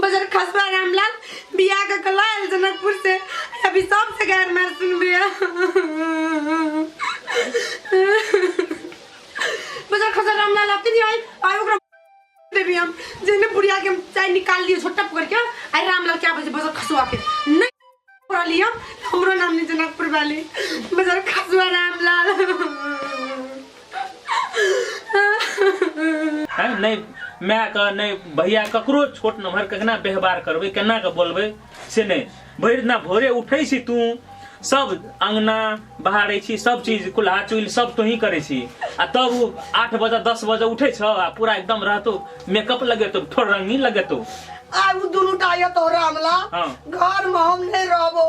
Buzzer खसबा Ramlal बिया का कला जनकपुर से अभी सबसे गैर मार सुन बिया बजर खसबा रामलाल आपके दिया आयो देवी हम जेने बुढ़िया के चाय निकाल लियो छोटा पकड़ के आई रामलाल क्या बजे बजर खसवा के नहीं पकड़ लिया हमरो नाम नहीं जनकपुर वाली बजर खसवा रामलाल नहीं मैं का नहीं भैया ककरो छोट नमहर केना व्यवहार करबे केना के बोलबे से नहीं भरि दिना भोरे उठै छी तू सब अंगना बहारै छी सब चीज कुल्हा चुइल सब तो ही करे छी आ तब 8 बजे 10 बजे उठै छ आ पूरा एकदम रहतो मेकअप लगेतो थोड़ रंगीन लगेतो आ उ दुनु टाया तो रामला घर में हम नहीं रहबो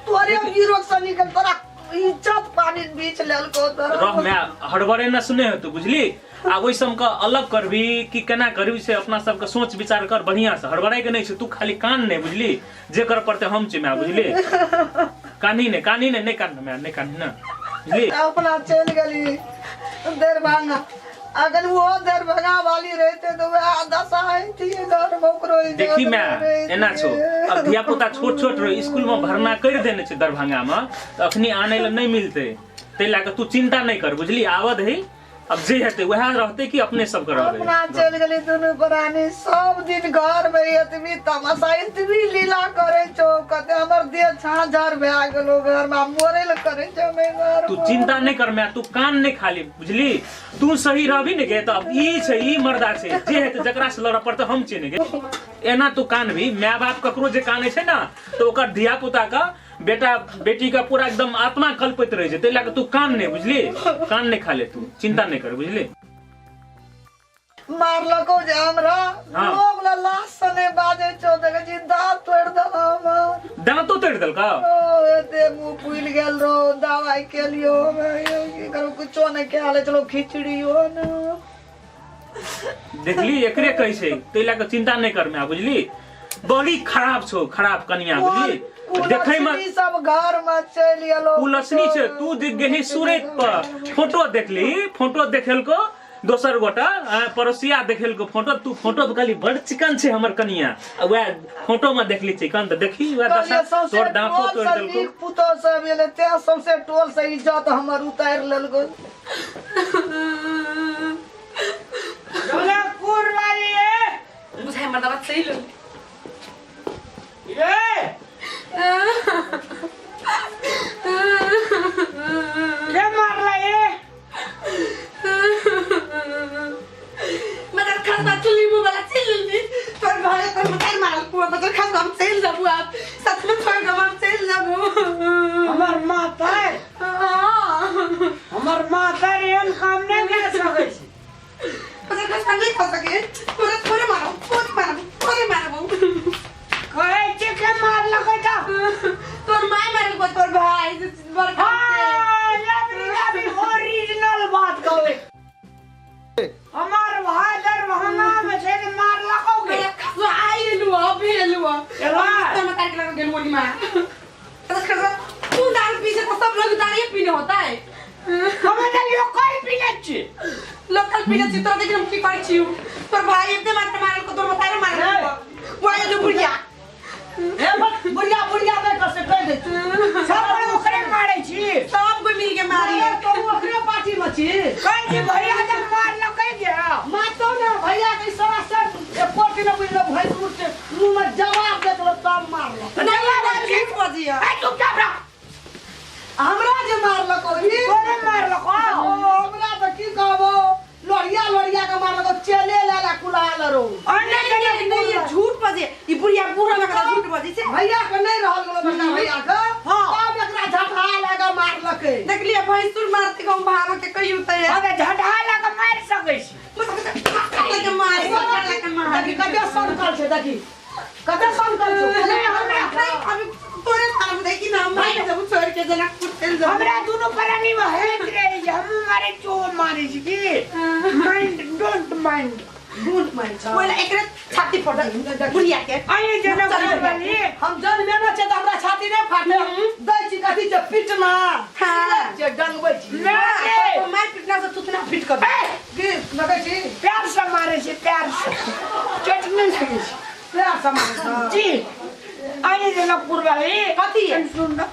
तोरे हीरो से निकल तोरा इज्जत पानी बीच लेल को रह मैं हड़बड़े न सुने हो तू बुझली आ ओइ सब का अलग करबी कि केना करबी से अपना सब का सोच विचार कर बढ़िया से हड़बड़ाई के नहीं छै तू खाली कान नहीं बुझली जे कर पड़ते हम छी मैं बुझली कानी नहीं कान मैं नहीं कान ना बुझली अपना चल गली दरभंगा अगर वो दरभंगा वाली रहते तो वह दशा है थी घर मोकरो देखी मैं एना छो अब धिया पुता छोट छोट रहो स्कूल में भरना कर देने छै दरभंगा में तो अखनी आने ल नहीं मिलते ते लाके तू चिंता नहीं कर बुझली आवद है अब जे हेते वह रहते कि अपने सब करबे अपना चल गली दोनों प्राणी सब दिन घर में एतबी तमाशा एतबी लीला करे छो कते हमर देह झाझर भए गेलो घर में मोरे ल करे छो मैं घर तू चिंता नहीं कर मैं तू कान नहीं खाली बुझली तू सही रहबी ने गे त अब ई छै ई मर्दा छै जे हेते जकरा से लड़ पड़ते हम छी ने गे एना तू कान भी माय बाप ककरो जे काने छै ना तो ओकर धिया पुता का बेटा बेटी का पूरा एकदम आत्मा कल्पित रहे छै ते लाके तू कान नहीं बुझली कान नहीं खाले तू चिंता नहीं कर बुझली मारलको जे हमरा लोग ला लाश सने बाजे छो देख जी दांत तोड़ दला हमर दांतो तोड़ देल का ओ एते मुंह फूल गेल रो दवाई के लियो मैं करो कुछो नहीं के हाले चलो खिचड़ियो न देखली एकरे कैसे ते लाके चिंता नहीं कर मैं बुझली बड़ी खराब छो खराब कन्या बुझली देखै में सब घर में चल गेलो पुलसनी छै तू गेही सूरत पर फोटो देखली फोटो देखेलको दोसर गोटा पड़ोसिया देखेलको फोटो तू फोटो खाली बड़ चिकन छै हमर कनिया वह फोटो में देखली चिकन त देखी वह दशा तोड़ दांतो तोड़ देलको पुतो सब एले ते सबसे टोल से इज्जत हमर उतार लेलको जनकपुर वाली है बुझाय मर्दवा सही लो ये क्या मार रहा है मदर खास बात चली वो वाला चल ली पर भाई पर मदर मार को मदर खास हम चल जाबो आप सच में थोड़ा गम हम चल जाबो हमर माता है हमर माता रेल काम नहीं कर सके मदर खास नहीं कर सके पूरे मारो कहे के के मार लगे था तोर माय मार को तोर भाई बरखा से ये ओरिजिनल बात कहे हमार भाई दरभंगा में से मार लगोगे आई लुआ भेलुआ एला तो मत कर लगे गेल मोली मां तू दारू पी से तो सब लोग दारू पीने होता है हमें तो लोकल पीने छी लोकल पीने छी तो देख हम की कर छी पर भाई इतने मार को तो मत मार वो ये जो बुढ़िया ए बुढ़िया में कैसे कह दे सब बड़े ओकरे मारे छी सब को मिल के मारी तो ओकरे पार्टी में छी कह छी भैया जब मार लगे गया मातो ना भैया के सरासर एक कोटी न बुझलो भाई दूर से मुंह में जवाब दे तो तब मार लो नहीं ठीक बजिया ए चुप चाप रह हमरा जे मार लको ई कोने मार लको हमरा तो की कहबो लोड़िया का मार लको चले लाला कुलाल रो नहीं झूठ बजे ई बुढ़िया बूढ़ा लगा झूठ बजे से भैया के नहीं रहल गेलो बड़का भैया के हां अब एकरा झटहा लगा मार लके देख लिया भैंसुर मारते को भाव के कहियो त अबे झटहा लगा मार सकै छी लगे मार कते संकल छै देखी कते संकल छै नहीं हमरा अभी तोरे सामने देखी ना मार जब छोड़ के जनकपुर चल जा हमरा दोनों प्राणी में हेत रे हम मारे चो मारे छी की माइंड डोंट माइंड बूंद मार बोले एकरे छाती फट बुढ़िया के आइए जनक वाली हम जन में ना छे त हमरा छाती नहीं फाटे दै छी कथि जे पिटना हां जे डंगबै छी मार पिटना से तुतना फिट कर की लगे छी प्यार से मारे छी प्यार से चोट नहीं लगे छी प्यार से मारे जी आइए जनकपुर वाली कथि सुन ना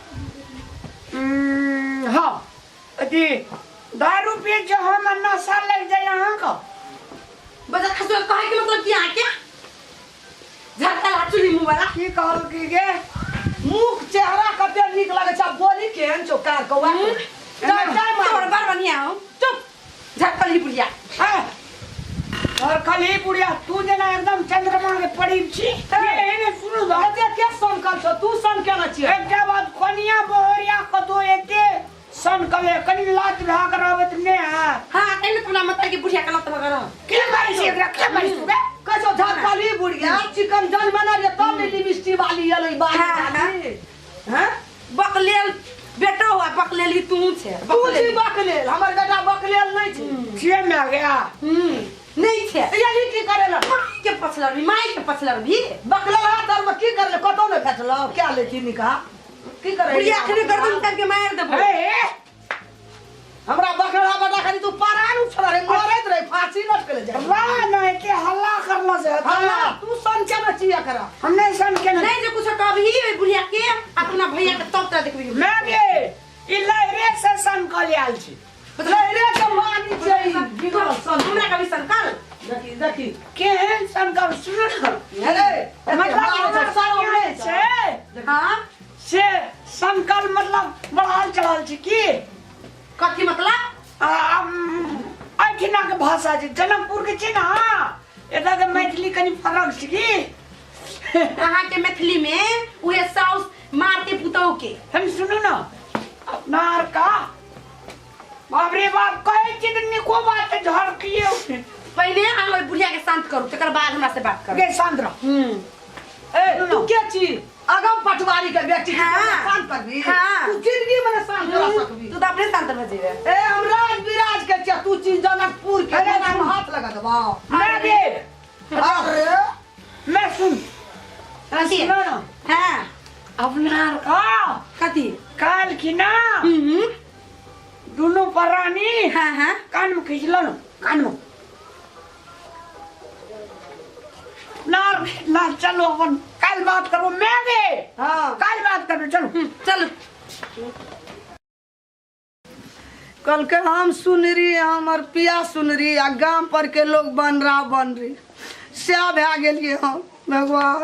हाँ अति दारू पी जो हम नशा लग जाए यहाँ का बजा खसो कहे के मतलब क्या क्या झटका लाचुली मुंह वाला की कहल की गे मुख चेहरा कते निक लागे छ बोली केहन छौ कार कौवा तोर बार बनिया हो चुप झटका ली बुढ़िया और खली बुढ़िया तू जना एकदम चंद्रमा के पड़ीब छी एने सुनु दा कते के सन कर छौ तू सन केना छी एकटा बात कोनिया बोहरिया को दो एते सन कले कनी लात भाग रहबत ने हां एने तोला मत के बुढ़िया के लत भगर के मारी से एकरा के मारी तू कसो झटका ली बुढ़िया चिकन जन बना रे तब ली लिपस्टिक वाली एलै बाली हैं बकलेल बेटो हुआ बकलेली तू छे तू छी बकलेल हमर बेटा बकलेल नहीं छे छे में गया नहीं छे ये की करेला के पछलर भी माई के पछलर भी बकलेल हाथ में की करले कतो न फेचलो क्या ले चीनी का की करे बुढ़िया के गर्दन करके मार देबो हमरा बकरा बड़ा खाली तू पारान उछल रे मरत रे फांसी नट के ले जा वाह नहीं के हल्ला करला से हल्ला तू सन के बचिया करा हमने सन के नहीं जे कुछ कभी बुढ़िया के अपना भैया के तब तक देखबी मैं गे इला रे से सन कल आल छी मतलब रे के मानी छै बिगड़ सन हमरा कभी सन कर देखी देखी केहन सन का सुन अरे मतलब सारा रे से हां से संकल मतलब बढ़ाल चढ़ाल छी की कथी मतलब अठिना के भाषा छै जनकपुर के छै ना एटा के मैथिली कनी फरक छै की कहां के मैथिली में उहे साउस मार के पुतौ के हम सुनो ना अपना का बाप रे बाप कहे छी त निको बात झड़ किए पहले आलो बुढ़िया के शांत करू तकर बाद हमरा से बात कर के सांद्र ए तू के छी अगम पटवारी के बेटी शांत करबी हाँ। तू जिंदगी में शांत कर सकबी तू तो अपने शांत रह जेबे ए हम राज विराज के छी तू चीज जनकपुर के अरे नाम हाथ लगा दबा मैं भी अरे मैं सुन कथी सुनो ना हां अपना का कथी काल की ना दोनों परानी हां कान में खींच लो ना कान में ना चलो अपन कल बात करो मैं गे हां कल बात करो चलो चलो कल के हम सुन रही हमर पिया सुन रही आ गांव पर के लोग बन रही से भै गेलिए हम भगवान।